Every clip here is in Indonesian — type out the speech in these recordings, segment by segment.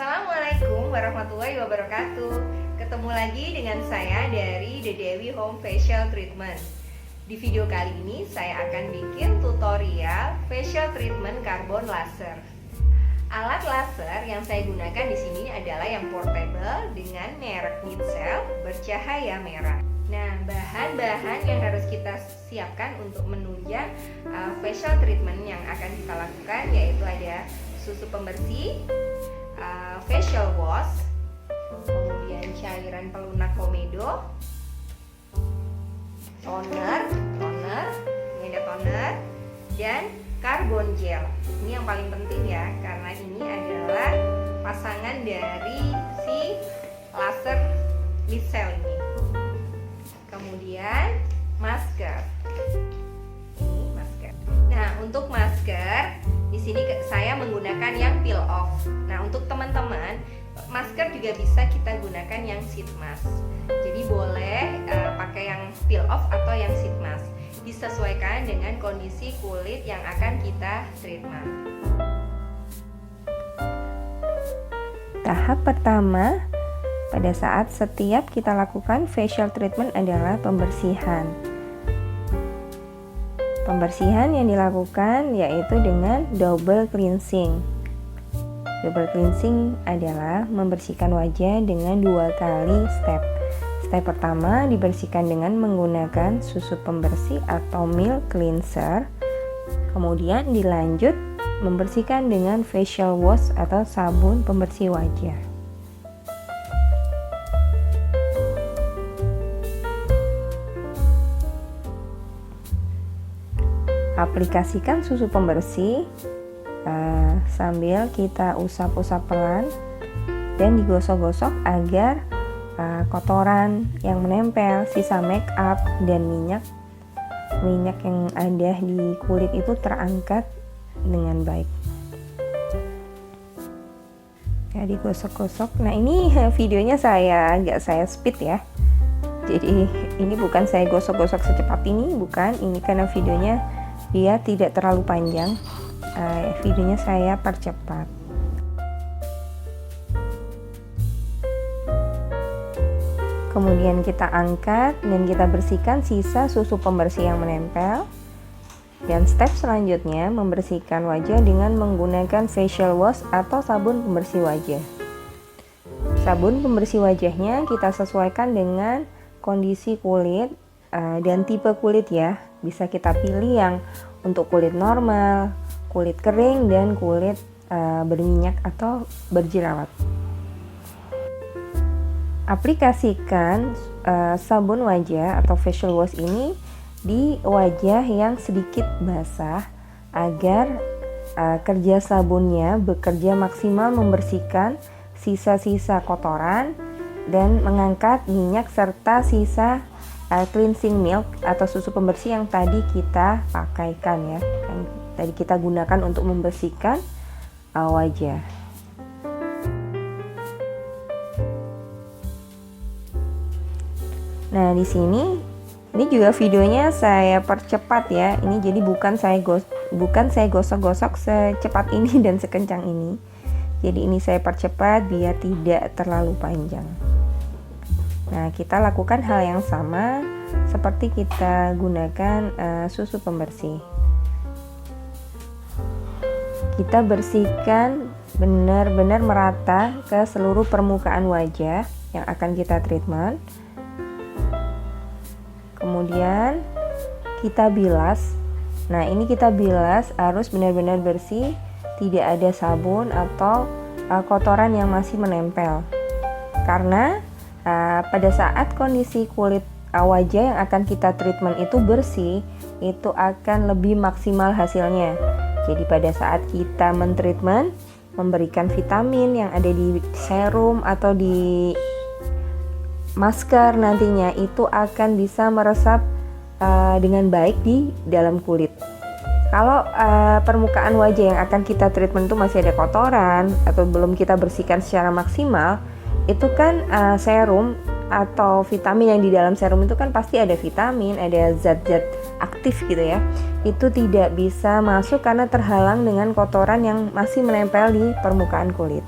Assalamualaikum warahmatullahi wabarakatuh. Ketemu lagi dengan saya dari The Dewi Home Facial Treatment. Di video kali ini saya akan bikin tutorial facial treatment karbon laser. Alat laser yang saya gunakan di sini adalah yang portable dengan merek Mitsel bercahaya merah. Nah, bahan-bahan yang harus kita siapkan untuk menunjang facial treatment yang akan kita lakukan yaitu ada susu pembersih, facial wash, kemudian cairan pelunak komedo, toner, ini ada toner, dan karbon gel. Ini yang paling penting ya, karena ini adalah pasangan dari si laser Mitsel ini. Kemudian masker. Ini masker. Nah, untuk masker di sini saya menggunakan yang peel off. Nah, untuk teman-teman, masker juga bisa kita gunakan yang sheet mask. Jadi boleh pakai yang peel off atau yang sheet mask. Disesuaikan dengan kondisi kulit yang akan kita treatment. Tahap pertama pada saat setiap kita lakukan facial treatment adalah pembersihan. Pembersihan yang dilakukan yaitu dengan double cleansing. Double cleansing adalah membersihkan wajah dengan 2 kali step. Step pertama dibersihkan dengan menggunakan susu pembersih atau milk cleanser. Kemudian dilanjut membersihkan dengan facial wash atau sabun pembersih wajah. Aplikasikan susu pembersih sambil kita usap-usap pelan dan digosok-gosok agar kotoran yang menempel, sisa make up dan minyak yang ada di kulit itu terangkat dengan baik. Ya, digosok-gosok. Nah, ini videonya saya speed ya. Jadi ini bukan saya gosok-gosok secepat ini, bukan. Ini karena videonya dia tidak terlalu panjang, videonya saya percepat. Kemudian kita angkat dan kita bersihkan sisa susu pembersih yang menempel. Dan step selanjutnya membersihkan wajah dengan menggunakan facial wash atau sabun pembersih wajah. Sabun pembersih wajahnya kita sesuaikan dengan kondisi kulit dan tipe kulit ya. Bisa kita pilih yang untuk kulit normal, kulit kering, dan kulit berminyak atau berjerawat. Aplikasikan sabun wajah atau facial wash ini di wajah yang sedikit basah agar kerja sabunnya bekerja maksimal membersihkan sisa-sisa kotoran dan mengangkat minyak serta sisa cleansing milk atau susu pembersih yang tadi kita pakaikan ya, yang tadi kita gunakan untuk membersihkan wajah. Nah, di sini ini juga videonya saya percepat ya. Ini jadi bukan saya gosok-gosok secepat ini dan sekencang ini. Jadi ini saya percepat biar tidak terlalu panjang. Nah, kita lakukan hal yang sama seperti kita gunakan susu pembersih. Kita bersihkan benar-benar merata ke seluruh permukaan wajah yang akan kita treatment. Kemudian kita bilas. Nah, ini kita bilas harus benar-benar bersih, tidak ada sabun atau kotoran yang masih menempel. Karena pada saat kondisi kulit wajah yang akan kita treatment itu bersih, itu akan lebih maksimal hasilnya. Jadi pada saat kita mentreatment, memberikan vitamin yang ada di serum atau di masker nantinya itu akan bisa meresap dengan baik di dalam kulit. Kalau permukaan wajah yang akan kita treatment itu masih ada kotoran atau belum kita bersihkan secara maksimal, itu kan serum atau vitamin yang di dalam serum itu kan pasti ada vitamin, ada zat-zat aktif gitu ya. Itu tidak bisa masuk karena terhalang dengan kotoran yang masih menempel di permukaan kulit.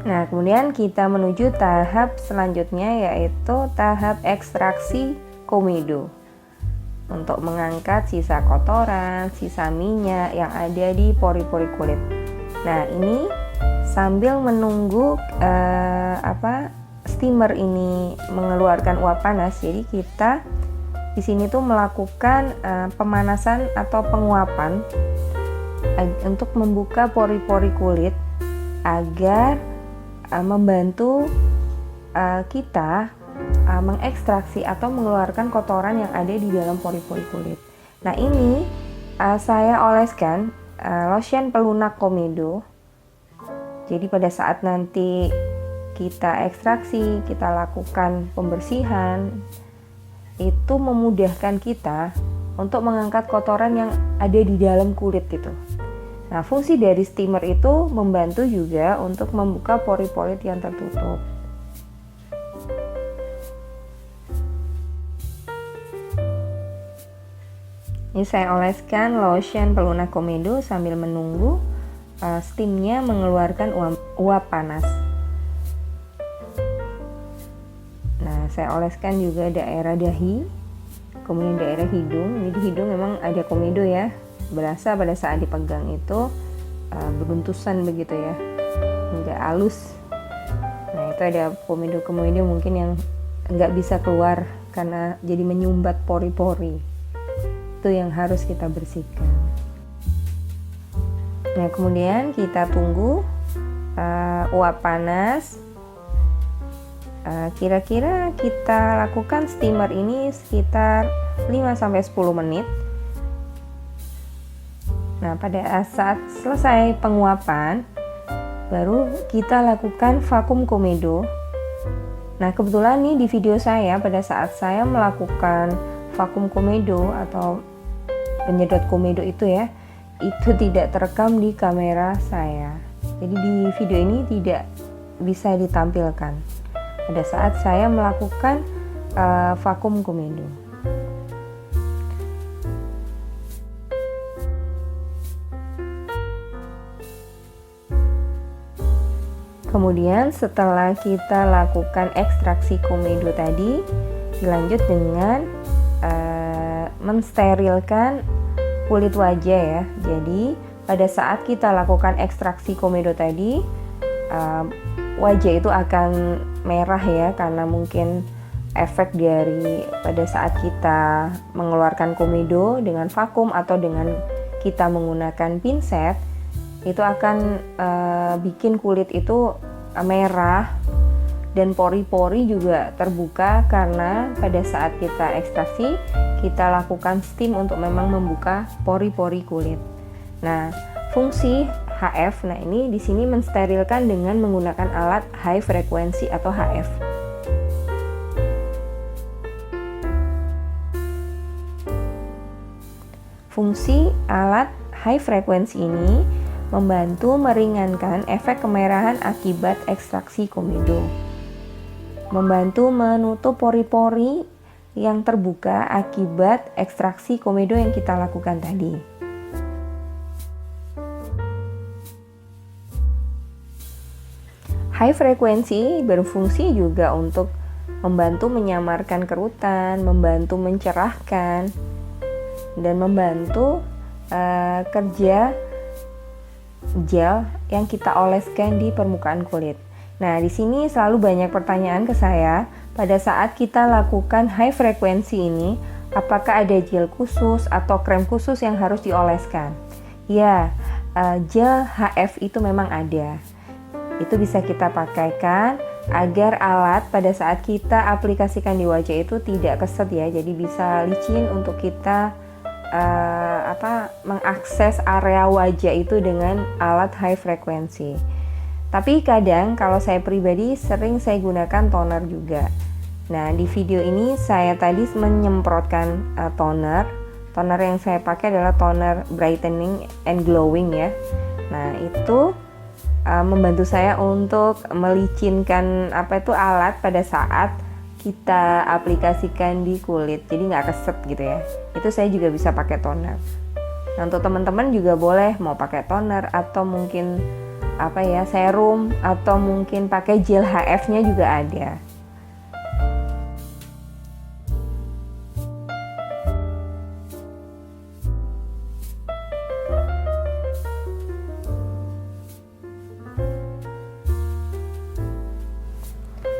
Nah, kemudian kita menuju tahap selanjutnya, yaitu tahap ekstraksi komedo untuk mengangkat sisa kotoran, sisa minyak yang ada di pori-pori kulit. Nah, ini sambil menunggu steamer ini mengeluarkan uap panas, jadi kita di sini tuh melakukan pemanasan atau penguapan untuk membuka pori-pori kulit agar membantu kita mengekstraksi atau mengeluarkan kotoran yang ada di dalam pori-pori kulit. Nah, ini saya oleskan lotion pelunak komedo. Jadi pada saat nanti kita ekstraksi, kita lakukan pembersihan, itu memudahkan kita untuk mengangkat kotoran yang ada di dalam kulit itu. Nah, fungsi dari steamer itu membantu juga untuk membuka pori-pori yang tertutup. Ini saya oleskan lotion pelunak komedo sambil menunggu steamnya mengeluarkan uap panas. Nah, saya oleskan juga daerah dahi, kemudian daerah hidung. Ini di hidung memang ada komedo ya. Berasa pada saat dipegang itu beruntusan begitu ya, nggak halus. Nah, itu ada komedo mungkin yang nggak bisa keluar karena jadi menyumbat pori-pori. Itu yang harus kita bersihkan. Nah, kemudian kita tunggu uap panas. Kira-kira kita lakukan steamer ini sekitar 5-10 menit. Nah, pada saat selesai penguapan, baru kita lakukan vakum komedo. Nah, kebetulan nih di video saya, pada saat saya melakukan vakum komedo atau penyedot komedo itu ya, itu tidak terekam di kamera saya. Jadi di video ini tidak bisa ditampilkan pada saat saya melakukan vakum komedo. Kemudian setelah kita lakukan ekstraksi komedo tadi, dilanjut dengan mensterilkan kulit wajah ya. Jadi pada saat kita lakukan ekstraksi komedo tadi, wajah itu akan merah ya, karena mungkin efek dari pada saat kita mengeluarkan komedo dengan vakum atau dengan kita menggunakan pinset, itu akan bikin kulit itu merah dan pori-pori juga terbuka, karena pada saat kita ekstraksi kita lakukan steam untuk memang membuka pori-pori kulit. Nah, fungsi HF, nah ini di sini mensterilkan dengan menggunakan alat high frequency atau HF. Fungsi alat high frequency ini membantu meringankan efek kemerahan akibat ekstraksi komedo, membantu menutup pori-pori yang terbuka akibat ekstraksi komedo yang kita lakukan tadi. High frequency berfungsi juga untuk membantu menyamarkan kerutan, membantu mencerahkan, dan membantu kerja gel yang kita oleskan di permukaan kulit. Nah, di sini selalu banyak pertanyaan ke saya pada saat kita lakukan high frequency ini, apakah ada gel khusus atau krem khusus yang harus dioleskan? Ya, gel HF itu memang ada. Itu bisa kita pakaikan agar alat pada saat kita aplikasikan di wajah itu tidak keset ya, jadi bisa licin untuk kita mengakses area wajah itu dengan alat high frequency. Tapi kadang kalau saya pribadi sering saya gunakan toner juga. Nah, di video ini saya tadi menyemprotkan toner yang saya pakai adalah toner brightening and glowing ya. Nah, itu membantu saya untuk melicinkan alat pada saat kita aplikasikan di kulit, jadi nggak keset gitu ya. Itu saya juga bisa pakai toner. Nah, untuk teman-teman juga boleh mau pakai toner atau mungkin serum atau mungkin pakai gel HF-nya juga ada.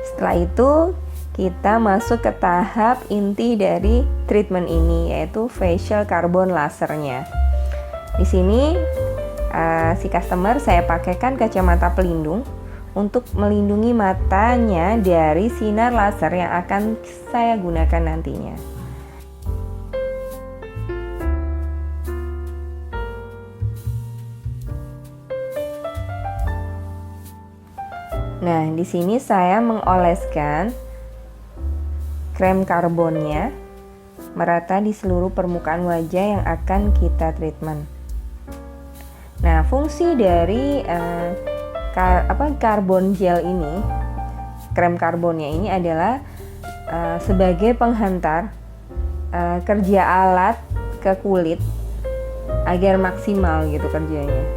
Setelah itu kita masuk ke tahap inti dari treatment ini, yaitu facial carbon lasernya. Di sini si customer saya pakaikan kacamata pelindung untuk melindungi matanya dari sinar laser yang akan saya gunakan nantinya. Nah, di sini saya mengoleskan krem karbonnya merata di seluruh permukaan wajah yang akan kita treatment. Nah, fungsi dari karbon gel ini, krem karbonnya ini adalah sebagai penghantar kerja alat ke kulit agar maksimal gitu kerjanya.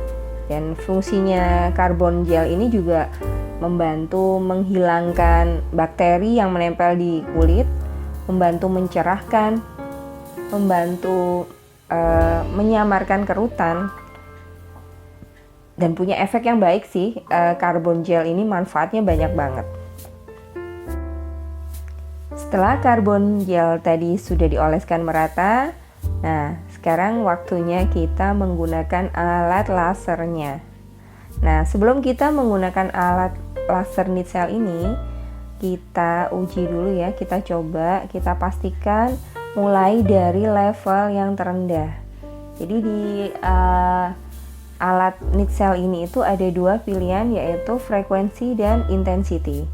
Dan fungsinya karbon gel ini juga membantu menghilangkan bakteri yang menempel di kulit, membantu mencerahkan, membantu menyamarkan kerutan, dan punya efek yang baik sih. Karbon gel ini manfaatnya banyak banget. Setelah karbon gel tadi sudah dioleskan merata, nah sekarang waktunya kita menggunakan alat lasernya. Nah, sebelum kita menggunakan alat laser Nitcell ini, kita uji dulu ya, kita coba, kita pastikan mulai dari level yang terendah. Jadi di alat Nitcell ini itu ada dua pilihan, yaitu frekuensi dan intensity.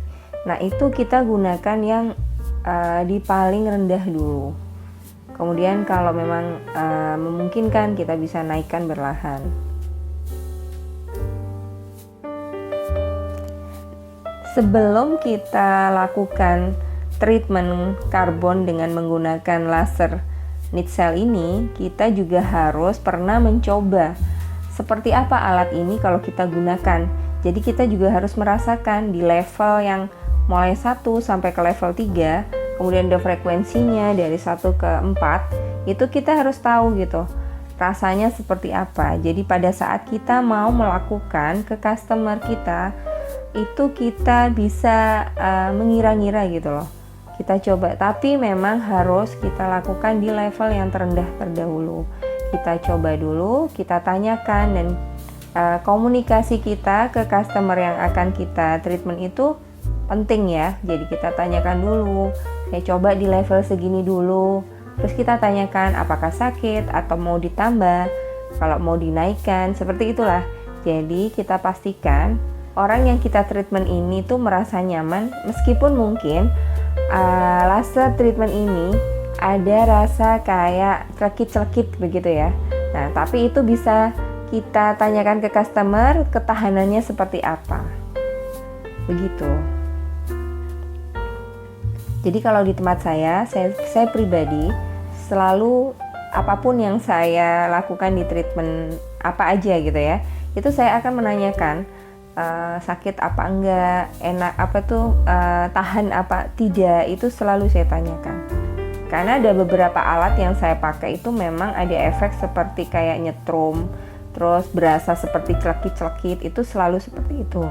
Nah, itu kita gunakan yang di paling rendah dulu. Kemudian kalau memang memungkinkan, kita bisa naikkan perlahan. Sebelum kita lakukan treatment karbon dengan menggunakan laser Nitcell ini, kita juga harus pernah mencoba seperti apa alat ini kalau kita gunakan. Jadi kita juga harus merasakan di level yang mulai 1 sampai ke level 3, kemudian ada frekuensinya dari 1 ke 4, itu kita harus tahu gitu rasanya seperti apa. Jadi pada saat kita mau melakukan ke customer kita, itu kita bisa mengira-ngira gitu loh. Kita coba, tapi memang harus kita lakukan di level yang terendah terdahulu. Kita coba dulu, kita tanyakan, dan komunikasi kita ke customer yang akan kita treatment itu penting ya. Jadi kita tanyakan dulu, saya coba di level segini dulu, terus kita tanyakan apakah sakit atau mau ditambah, kalau mau dinaikkan, seperti itulah. Jadi kita pastikan orang yang kita treatment ini tuh merasa nyaman, meskipun mungkin laser treatment ini ada rasa kayak celekit-celekit begitu ya. Nah, tapi itu bisa kita tanyakan ke customer ketahanannya seperti apa. Begitu. Jadi kalau di tempat saya pribadi selalu apapun yang saya lakukan di treatment apa aja gitu ya, itu saya akan menanyakan sakit apa enggak, enak apa tuh, tahan apa tidak, itu selalu saya tanyakan. Karena ada beberapa alat yang saya pakai itu memang ada efek seperti kayak nyetrum, terus berasa seperti celekit-celekit, itu selalu seperti itu.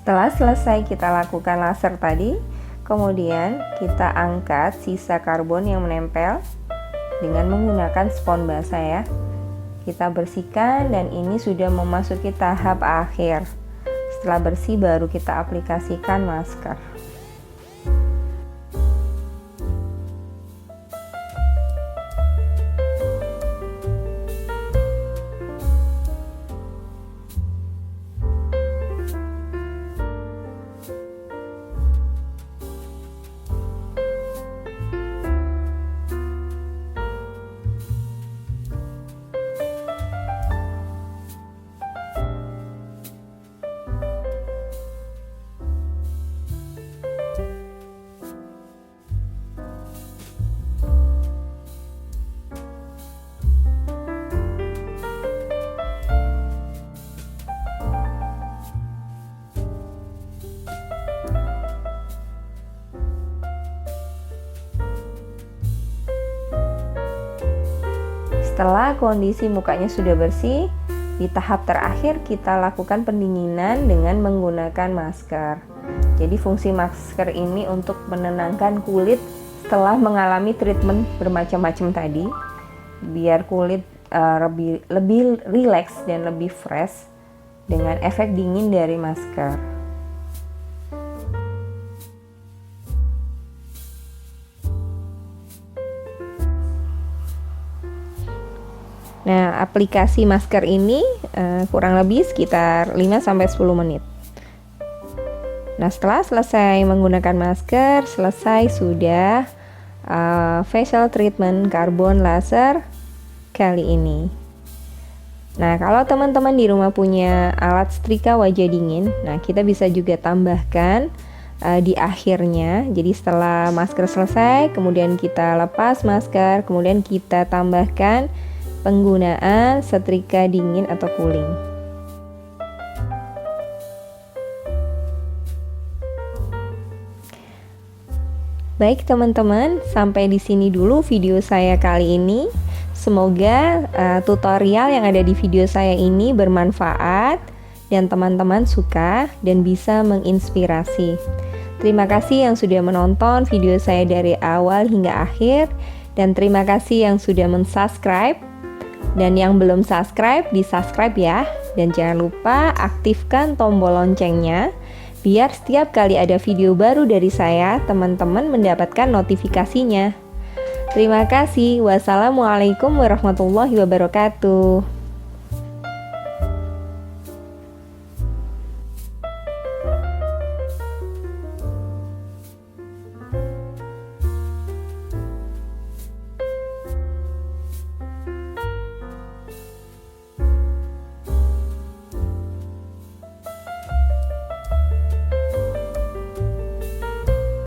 Setelah selesai kita lakukan laser tadi, kemudian kita angkat sisa karbon yang menempel dengan menggunakan spons basah ya. Kita bersihkan dan ini sudah memasuki tahap akhir. Setelah bersih baru kita aplikasikan masker. Setelah kondisi mukanya sudah bersih, di tahap terakhir kita lakukan pendinginan dengan menggunakan masker. Jadi fungsi masker ini untuk menenangkan kulit setelah mengalami treatment bermacam-macam tadi, biar kulit lebih rileks dan lebih fresh dengan efek dingin dari masker. Nah, aplikasi masker ini kurang lebih sekitar 5-10 menit. Nah, setelah selesai menggunakan masker, selesai sudah facial treatment karbon laser kali ini. Nah, kalau teman-teman di rumah punya alat setrika wajah dingin, nah kita bisa juga tambahkan di akhirnya. Jadi setelah masker selesai, kemudian kita lepas masker, kemudian kita tambahkan penggunaan setrika dingin atau cooling. Baik teman-teman, sampai di sini dulu video saya kali ini. Semoga tutorial yang ada di video saya ini bermanfaat dan teman-teman suka dan bisa menginspirasi. Terima kasih yang sudah menonton video saya dari awal hingga akhir, dan terima kasih yang sudah mensubscribe. Dan yang belum subscribe, di-subscribe ya. Dan jangan lupa aktifkan tombol loncengnya, biar setiap kali ada video baru dari saya, teman-teman mendapatkan notifikasinya. Terima kasih. Wassalamualaikum warahmatullahi wabarakatuh.